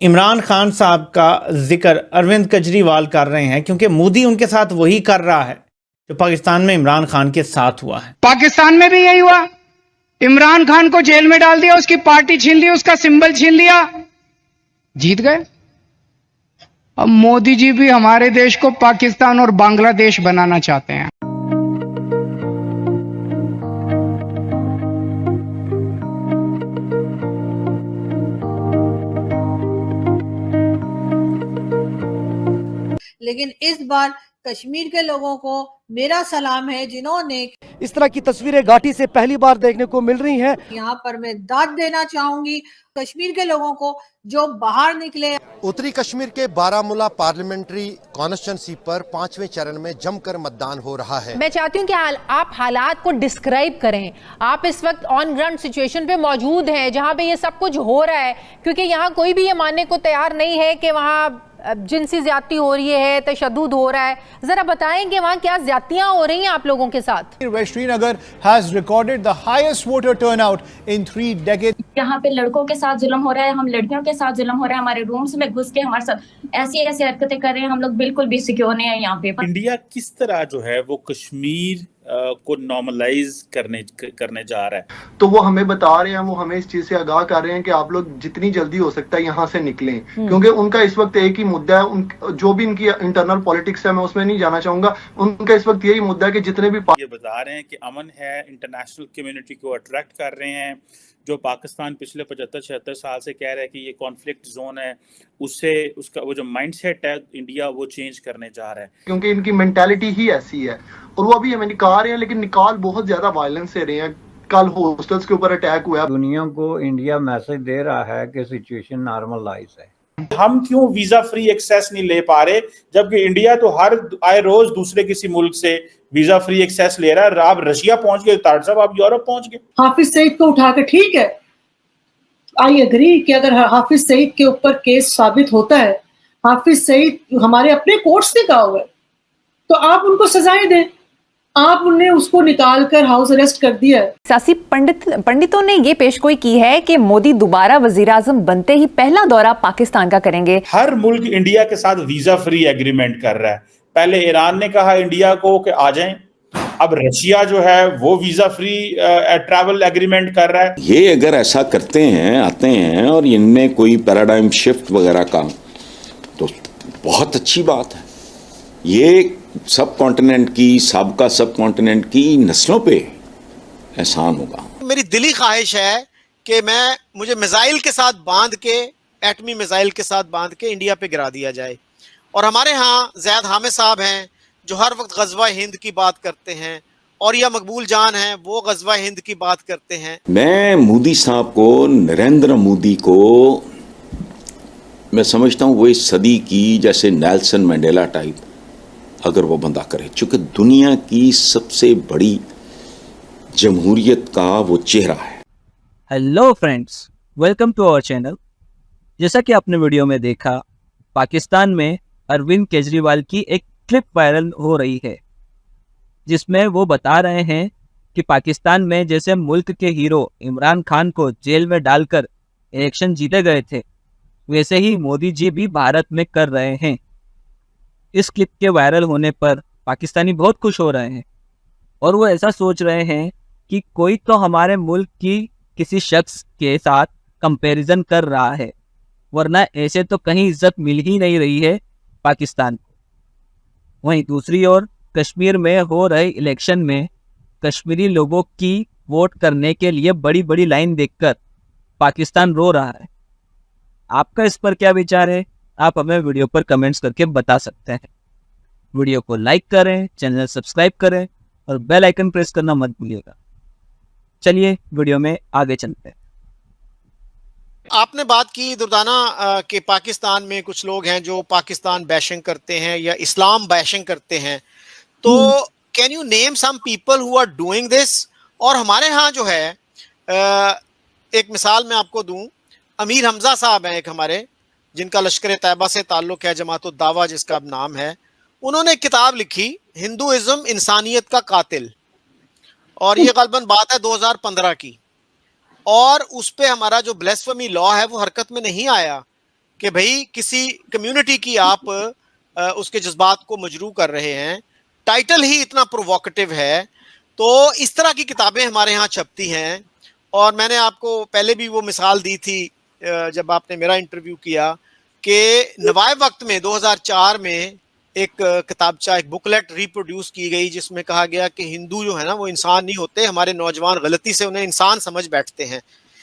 इमरान खान साहब का जिक्र अरविंद केजरीवाल कर रहे हैं क्योंकि मोदी उनके साथ वही कर रहा है जो पाकिस्तान में इमरान खान के साथ हुआ है। पाकिस्तान में भी यही हुआ। इमरान खान को जेल में डाल दिया, उसकी पार्टी छीन ली, उसका सिंबल छीन लिया, जीत गए। अब मोदी जी भी हमारे देश को पाकिस्तान और बांग्लादेश बनाना चाहते हैं। लेकिन इस बार कश्मीर के लोगों को मेरा सलाम है, जिन्होंने इस तरह की तस्वीरें घाटी से पहली बार देखने को मिल रही हैं। यहाँ पर मैं दाद देना चाहूंगी कश्मीर के लोगों को जो बाहर निकले। उत्तरी कश्मीर के बारामूला पार्लियामेंट्री कॉन्स्टिट्यूंसी पर 5वें चरण में जमकर मतदान हो रहा है। मैं चाहती हूँ कि आप हालात को डिस्क्राइब करें। आप इस वक्त ऑन ग्राउंड सिचुएशन पे मौजूद हैं जहाँ पे ये सब कुछ हो रहा है, क्योंकि यहाँ कोई भी ये मानने को तैयार नहीं है कि वहाँ जिनसी ज्यादती हो रही है, तशद्दुद हो रहा है। जरा बताएं कि वहाँ क्या ज्यादतियां हो रही हैं आप लोगों के साथ। Srinagar has recorded the highest voter turnout in 3 decades. यहाँ पे लड़कों के साथ जुल्म हो रहा है, हम लड़कियों के साथ जुल्म हो रहा है, हमारे रूम्स में घुस के हमारे साथ ऐसी ऐसी हरकतें कर रहे हैं। हम लोग बिल्कुल भी सिक्योर नहीं है यहाँ पे। इंडिया किस तरह जो है वो कश्मीर को नॉर्मलाइज करने जा रहा है, तो वो हमें बता रहे हैं, वो हमें इस चीज से आगाह कर रहे हैं कि आप लोग जितनी जल्दी हो सकता है यहाँ से निकलें, क्योंकि उनका इस वक्त एक ही मुद्दा है। जो भी इनकी इंटरनल पॉलिटिक्स है, मैं उसमें नहीं जाना चाहूंगा, उनका इस वक्त यही मुद्दा है कि जितने भी ये बता रहे हैं कि अमन है, इंटरनेशनल कम्युनिटी को अट्रैक्ट कर रहे हैं। जो पाकिस्तान पिछले 75-76 साल से कह रहा है कि ये कॉन्फ्लिक्ट जोन है, उससे उसका वो जो माइंडसेट है इंडिया वो चेंज करने जा रहा है, क्योंकि इनकी मेंटालिटी ही ऐसी है। और वो अभी हमें निकाल रहे हैं, लेकिन निकाल बहुत ज्यादा वायलेंस से रहे हैं। कल हॉस्टल्स के ऊपर अटैक हुआ। दुनिया को इंडिया मैसेज दे रहा है कि सिचुएशन नॉर्मलाइज है। हम क्यों वीजा फ्री एक्सेस नहीं ले पा रहे, जबकि इंडिया तो हर आए रोज दूसरे किसी मुल्क से वीजा फ्री एक्सेस ले रहा है। आप रशिया पहुंच गए, तार साहब आप यूरोप पहुंच गए। हाफिज सईद को उठाकर, ठीक है, आई एग्री कि अगर हाफिज सईद के ऊपर केस साबित होता है, हाफिज सईद हमारे अपने कोर्ट्स में कहा हुआ है, तो आप उनको सजाएं दें। आप उन्हें उसको निकालकर हाउस अरेस्ट कर दिया है। सियासी पंडितों ने ये पेशगोई की है कि मोदी दोबारा वजीर आजम बनते ही पहला दौरा पाकिस्तान का करेंगे। हर मुल्क इंडिया के साथ वीजा फ्री एग्रीमेंट कर रहा है। पहले ईरान ने कहा इंडिया को कि आ जाएं, अब रशिया जो है वो वीजा फ्री ट्रैवल एग्रीमेंट कर रहा है। ये अगर ऐसा करते हैं, आते हैं और इनमें कोई पैराडाइम शिफ्ट वगैरह का, तो बहुत अच्छी बात है। ये सब कॉन्टिनेंट की, सबका सब कॉन्टिनेंट की नस्लों पे एहसान होगा। मेरी दिली ख्वाहिश है कि मुझे मिसाइल के साथ बांध के, एटमी मिसाइल के साथ बांध के इंडिया पे गिरा दिया जाए। और हमारे यहाँ ज़ैद हामिद साहब हैं जो हर वक्त ग़ज़वा हिंद की बात करते हैं, और या मकबूल जान हैं वो ग़ज़वा हिंद की बात करते हैं। मैं मोदी साहब को, नरेंद्र मोदी को मैं समझता हूँ वो इस सदी की जैसे नेल्सन मंडेला टाइप अगर वो बंदा करे, चूंकि दुनिया की सबसे बड़ी जमहूरियत का वो चेहरा है। Hello friends, welcome to our channel. जैसा कि आपने वीडियो में देखा, पाकिस्तान में अरविंद केजरीवाल की एक क्लिप वायरल हो रही है जिसमें वो बता रहे हैं कि पाकिस्तान में जैसे मुल्क के हीरो इमरान खान को जेल में डालकर इलेक्शन जीते गए थे, वैसे ही मोदी जी भी भारत में कर रहे हैं। इस क्लिप के वायरल होने पर पाकिस्तानी बहुत खुश हो रहे हैं और वो ऐसा सोच रहे हैं कि कोई तो हमारे मुल्क की किसी शख्स के साथ कंपैरिजन कर रहा है, वरना ऐसे तो कहीं इज्जत मिल ही नहीं रही है पाकिस्तान को। वहीं दूसरी ओर कश्मीर में हो रहे इलेक्शन में कश्मीरी लोगों की वोट करने के लिए बड़ी बड़ी लाइन देखकर पाकिस्तान रो रहा है। आपका इस पर क्या विचार है? आप हमें वीडियो पर कमेंट्स करके बता सकते हैं। वीडियो को लाइक करें, चैनल सब्सक्राइब करें और बेल आइकन प्रेस करना मत भूलिएगा। चलिए वीडियो में आगे चलते हैं। आपने बात की दुर्दाना कि पाकिस्तान में कुछ लोग हैं जो पाकिस्तान बैशिंग करते हैं या इस्लाम बैशिंग करते हैं, तो can you name some people who are doing this? और हमारे यहाँ जो है एक मिसाल मैं आपको दूं, अमीर हमजा साहब हैं एक हमारे, जिनका लश्कर तैयबा से ताल्लुक़ है, जमातुद दावा जिसका अब नाम है। उन्होंने एक किताब लिखी, हिंदुइज्म इंसानियत का कातिल, और ये गलबन बात है 2015 की। और उस पे हमारा जो ब्लेस्फेमी लॉ है वो हरकत में नहीं आया, कि भाई किसी कम्युनिटी की आप उसके जज्बात को मजरू कर रहे हैं, टाइटल ही इतना प्रोवोकेटिव है। तो इस तरह की किताबें हमारे यहाँ छपती हैं। और मैंने आपको पहले भी वो मिसाल दी थी जब आपने मेरा इंटरव्यू किया कि नवाए वक्त में 2004 में एक किताबचा, एक बुकलेट रिप्रोड्यूस की गई जिसमें कहा गया कि हिंदू जो है ना वो इंसान नहीं होते, हमारे नौजवान गलती से उन्हें इंसान समझ बैठते हैं,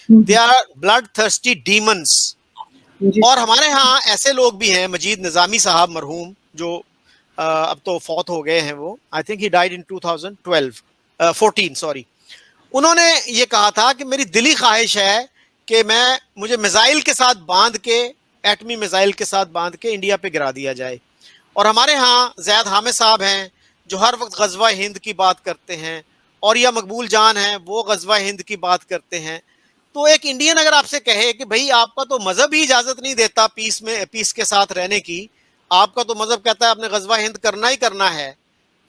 they are blood thirsty demons. और हमारे यहाँ ऐसे लोग भी हैं, मजीद निजामी साहब मरहूम, जो अब तो फौत हो गए हैं, वो I think he died in 2014 sorry. उन्होंने ये कहा था कि मेरी दिली ख्वाहिश है कि मुझे मिसाइल के साथ बांध के, एटमी मिसाइल के साथ बांध के इंडिया पे गिरा दिया जाए। और हमारे यहाँ ज़ैद हामिद साहब हैं जो हर वक्त ग़ज़वा हिंद की बात करते हैं, और या मकबूल जान हैं वो ग़ज़वा हिंद की बात करते हैं। तो एक इंडियन अगर आपसे कहे कि भाई आपका तो मज़हब ही इजाज़त नहीं देता पीस के साथ रहने की, आपका तो मज़हब कहता है आपने ग़ज़वा हिंद करना ही करना है,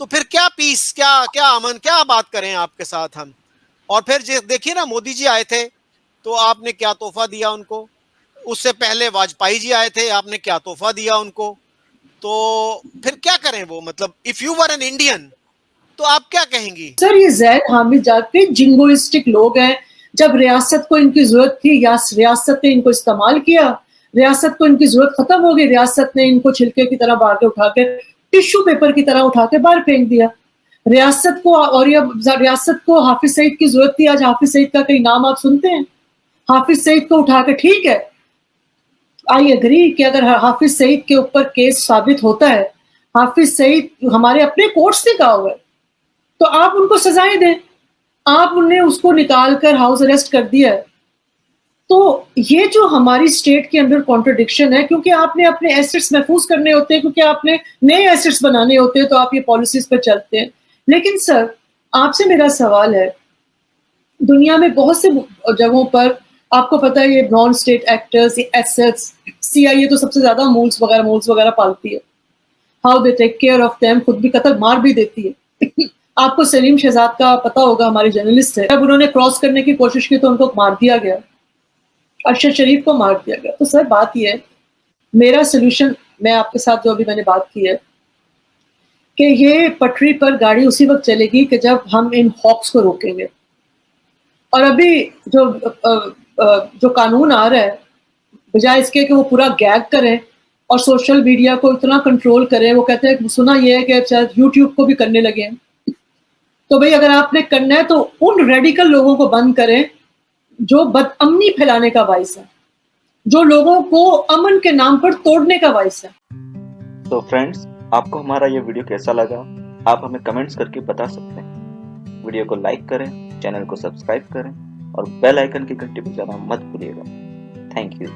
तो फिर क्या पीस, क्या अमन, क्या बात करें आपके साथ हम। और फिर देखिए ना, मोदी जी आए थे तो आपने क्या तोहफा दिया उनको, उससे पहले वाजपेयी जी आए थे, आपने क्या तोहफा दिया उनको। तो फिर क्या करें वो, मतलब if you were an Indian तो आप क्या कहेंगी? सर ये ज़ैद हामिद जाके जिंगोइस्टिक लोग हैं। जब रियासत को इनकी जरूरत थी या रियासत ने इनको इस्तेमाल किया, रियासत को इनकी जरूरत खत्म हो गई, रियासत ने इनको छिलके की तरह बाहर उठा के, टिश्यू पेपर की तरह उठा के बाहर फेंक दिया रियासत को। और ये रियासत को हाफिज सईद की जरूरत थी, आज हाफिज सईद का कहीं नाम आप सुनते हैं? हाफिज सईद को उठा के, ठीक है आई एग्री कि अगर हाफिज सईद के ऊपर केस साबित होता है, हाफिज सईद हमारे अपने कोर्ट से कहा हुआ है, तो आप उनको सजाएं दें। आप उन्हें उसको निकाल कर हाउस अरेस्ट कर दिया है। तो ये जो हमारी स्टेट के अंदर कॉन्ट्रडिक्शन है, क्योंकि आपने अपने एसेट्स महफूज करने होते हैं, क्योंकि आपने नए एसेट्स बनाने होते हैं, तो आप ये पॉलिसीज पर चलते हैं। लेकिन सर आपसे मेरा सवाल है, दुनिया में बहुत से जगहों पर आपको पता है ये non state actors, assets, CIA तो सबसे ज्यादा मूल्स वगैरह पालती है। How they take care of them, खुद भी कतल मार भी देती है। आपको सलीम शहजाद का पता होगा, हमारे जर्नलिस्ट है, जब उन्होंने क्रॉस करने की कोशिश की तो उनको मार दिया गया, अरशद शरीफ को मार दिया गया। तो सर बात यह है, मेरा सोल्यूशन मैं आपके साथ जो अभी मैंने बात की है कि ये पटरी पर गाड़ी उसी वक्त चलेगी कि जब हम इन हॉक्स को रोकेंगे। और अभी जो कानून आ रहा है, बजाय इसके कि वो पूरा गैग करें और सोशल मीडिया को इतना कंट्रोल करें, वो कहते हैं, सुना ये है कि शायद यूट्यूब को भी करने लगे हैं। तो भाई अगर आपने करना है तो उन रेडिकल लोगों को बंद करें जो बदअमनी फैलाने का बाइस है, जो लोगों को अमन के नाम पर तोड़ने का बाइस है। तो फ्रेंड्स, आपको हमारा ये वीडियो कैसा लगा आप हमें कमेंट्स करके बता सकते हैं। वीडियो को लाइक करें, चैनल को सब्सक्राइब करें और बेल आइकन की घंटी बजाना मत भूलिएगा। Thank you.